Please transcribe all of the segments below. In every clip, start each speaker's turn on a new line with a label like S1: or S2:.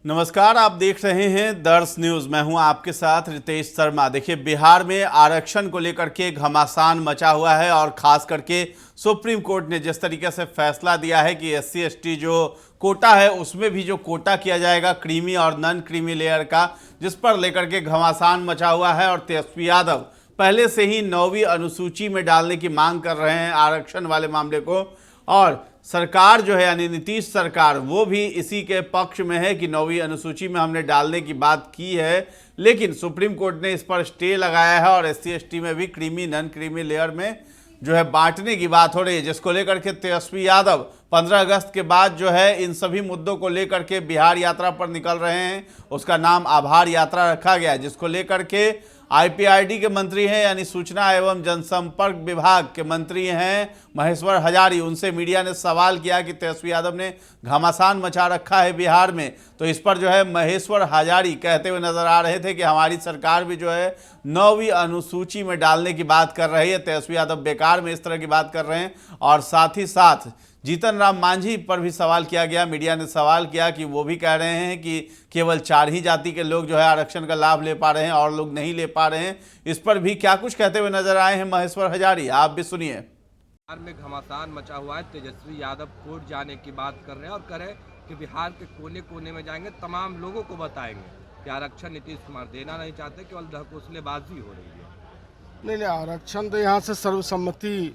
S1: नमस्कार, आप देख रहे हैं दर्श न्यूज। मैं हूं आपके साथ रितेश शर्मा। देखिए, बिहार में आरक्षण को लेकर के घमासान मचा हुआ है और खास करके सुप्रीम कोर्ट ने जिस तरीके से फैसला दिया है कि एससी एसटी जो कोटा है उसमें भी जो कोटा किया जाएगा क्रीमी और नॉन क्रीमी लेयर का, जिस पर लेकर के घमासान मचा हुआ है। और तेजस्वी यादव पहले से ही 9वीं अनुसूची में डालने की मांग कर रहे हैं आरक्षण वाले मामले को, और सरकार जो है यानी नीतीश सरकार वो भी इसी के पक्ष में है कि 9वीं अनुसूची में हमने डालने की बात की है। लेकिन सुप्रीम कोर्ट ने इस पर स्टे लगाया है और एससी एसटी में भी क्रीमी नॉन क्रीमी लेयर में जो है बांटने की बात हो रही है, जिसको लेकर के तेजस्वी यादव 15 अगस्त के बाद जो है इन सभी मुद्दों को लेकर के बिहार यात्रा पर निकल रहे हैं। उसका नाम आभार यात्रा रखा गया, जिसको लेकर के आईपीआरडी के मंत्री हैं यानी सूचना एवं जनसंपर्क विभाग के मंत्री हैं महेश्वर हजारी। उनसे मीडिया ने सवाल किया कि तेजस्वी यादव ने घमासान मचा रखा है बिहार में, तो इस पर जो है महेश्वर हजारी कहते हुए नजर आ रहे थे कि हमारी सरकार भी जो है 9वीं अनुसूची में डालने की बात कर रही है। तेजस्वी यादव बेकार में इस तरह की बात कर रहे हैं। और साथ ही साथ जीतन राम मांझी पर भी सवाल किया गया। मीडिया ने सवाल किया कि वो भी कह रहे हैं कि केवल 4 ही जाति के लोग जो है आरक्षण का लाभ ले पा रहे हैं और लोग नहीं ले पा रहे हैं। इस पर भी क्या कुछ कहते हुए नजर आए हैं महेश्वर हजारी, आप भी सुनिए।
S2: बिहार में घमासान मचा हुआ है। तेजस्वी यादव कोर्ट जाने की बात कर रहे हैं और कह रहे हैं कि बिहार के कोने कोने में जाएंगे, तमाम लोगों को बताएंगे कि आरक्षण नीतीश कुमार देना नहीं चाहते, केवल ढकोसलेबाजी हो रही है।
S3: नहीं, आरक्षण तो यहाँ से सर्वसम्मति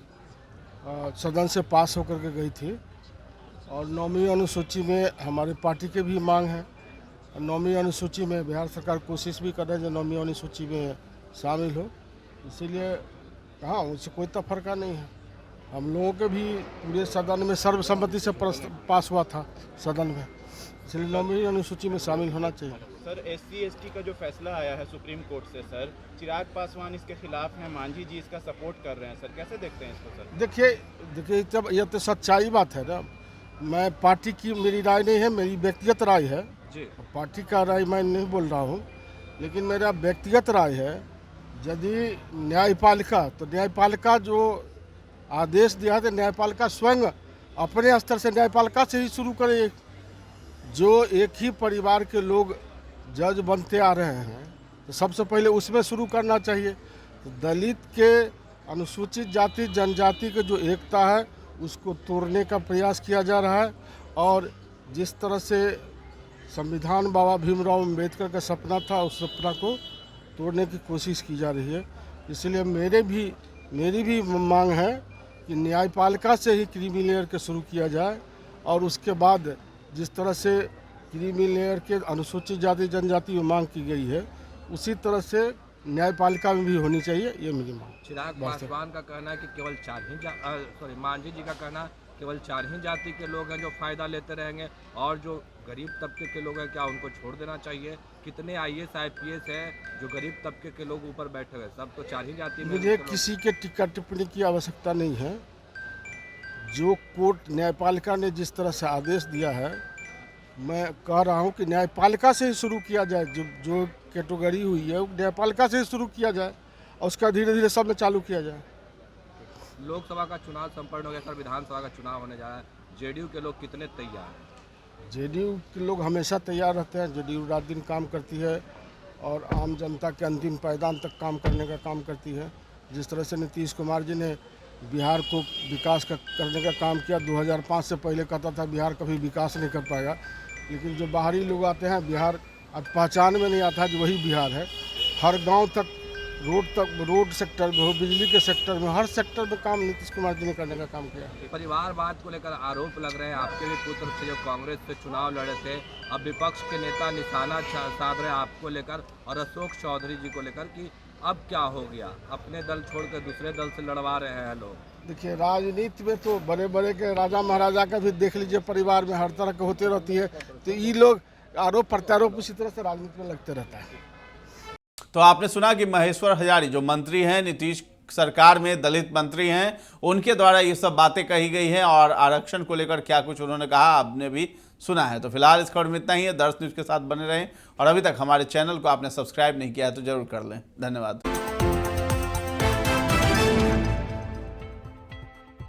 S3: सदन से पास होकर के गई थी और 9वीं अनुसूची में हमारी पार्टी के भी मांग है। 9वीं अनुसूची में बिहार सरकार कोशिश भी कर रहे हैं जो 9वीं अनुसूची में शामिल हो, इसीलिए कहाँ उससे कोई तफरका नहीं है। हम लोगों के भी पूरे सदन में सर्वसम्मति से पास हुआ था सदन में, इसलिए 9वीं अनुसूची में शामिल होना चाहिए।
S4: सर, एससी एसटी का जो फैसला आया है सुप्रीम कोर्ट से, सर चिराग पासवान इसके खिलाफ हैं, मांझी जी इसका सपोर्ट कर रहे हैं, सर कैसे देखते हैं इसको? सर
S3: देखिए जब यह तो सच्चाई बात है ना, मैं पार्टी की मेरी राय नहीं है, मेरी व्यक्तिगत राय है
S2: जी।
S3: पार्टी का राय मैं नहीं बोल रहा हूँ, लेकिन मेरा व्यक्तिगत राय है यदि न्यायपालिका तो न्यायपालिका जो आदेश दिया है तो न्यायपालिका स्वयं अपने स्तर से न्यायपालिका से ही शुरू करे। जो एक ही परिवार के लोग जज बनते आ रहे हैं तो सबसे पहले उसमें शुरू करना चाहिए। तो दलित के अनुसूचित जाति जनजाति के जो एकता है उसको तोड़ने का प्रयास किया जा रहा है, और जिस तरह से संविधान बाबा भीमराव अम्बेडकर का सपना था उस सपना को तोड़ने की कोशिश की जा रही है। इसलिए मेरी भी मांग है कि न्यायपालिका से ही क्रीमी लेयर के शुरू किया जाए, और उसके बाद जिस तरह से क्रीमी लेयर के अनुसूचित जाति जनजाति में मांग की गई है उसी तरह से न्यायपालिका में भी होनी चाहिए, ये मेरी मांग।
S2: चिराग पासवान का कहना है कि केवल 4 ही मांझी जी का कहना केवल 4 ही जाति के लोग हैं जो फायदा लेते रहेंगे, और जो गरीब तबके के लोग हैं क्या उनको छोड़ देना चाहिए? कितने आईएएस आईपीएस है जो गरीब तबके के लोग ऊपर बैठे हुए, सब तो 4 ही जाति में।
S3: मुझे किसी के टीका टिप्पणी की आवश्यकता नहीं है। जो कोर्ट न्यायपालिका ने जिस तरह से आदेश दिया है, मैं कह रहा हूं कि न्यायपालिका से ही शुरू किया जाए। जो कैटेगरी हुई है वो न्यायपालिका से ही शुरू किया जाए और उसका धीरे धीरे सब में चालू किया जाए।
S2: लोकसभा का चुनाव संपन्न हो गया सर, विधानसभा का चुनाव होने जा रहा है, जेडीयू के लोग कितने तैयार हैं?
S3: जेडीयू के लोग हमेशा तैयार रहते हैं। जेडीयू रात दिन काम करती है और आम जनता के अंतिम पायदान तक काम करने का काम करती है। जिस तरह से नीतीश कुमार जी ने बिहार को विकास करने का काम किया, 2005 से पहले कहता था बिहार कभी विकास नहीं कर पाएगा, लेकिन जो बाहरी लोग आते हैं बिहार आज पहचान में नहीं आता जो वही बिहार है। हर गांव तक रोड सेक्टर में हो, बिजली के सेक्टर में, हर सेक्टर में काम नीतीश कुमार जी ने करने का काम किया।
S2: परिवारवाद को लेकर आरोप लग रहे हैं, आपके भी पुत्र थे जो कांग्रेस से चुनाव लड़े थे, अब विपक्ष के नेता निशाना साध रहे हैं आपको लेकर और अशोक चौधरी जी को लेकर कि अब क्या हो गया, अपने दल छोड़कर दूसरे दल से लड़वा रहे हैं लोग।
S3: देखिए, राजनीति में तो बड़े बड़े के राजा महाराजा का भी देख लीजिए, परिवार में हर तरह के होते रहती है, तो ये लोग आरोप प्रत्यारोप इसी तरह से राजनीति में लगते रहता है।
S1: तो आपने सुना कि महेश्वर हजारी जो मंत्री हैं नीतीश सरकार में, दलित मंत्री हैं, उनके द्वारा ये सब बातें कही गई हैं और आरक्षण को लेकर क्या कुछ उन्होंने कहा आपने भी सुना है। तो फिलहाल इस खबर में इतना ही है। दर्श न्यूज के साथ बने रहें और अभी तक हमारे चैनल को आपने सब्सक्राइब नहीं किया है तो जरूर कर लें। धन्यवाद।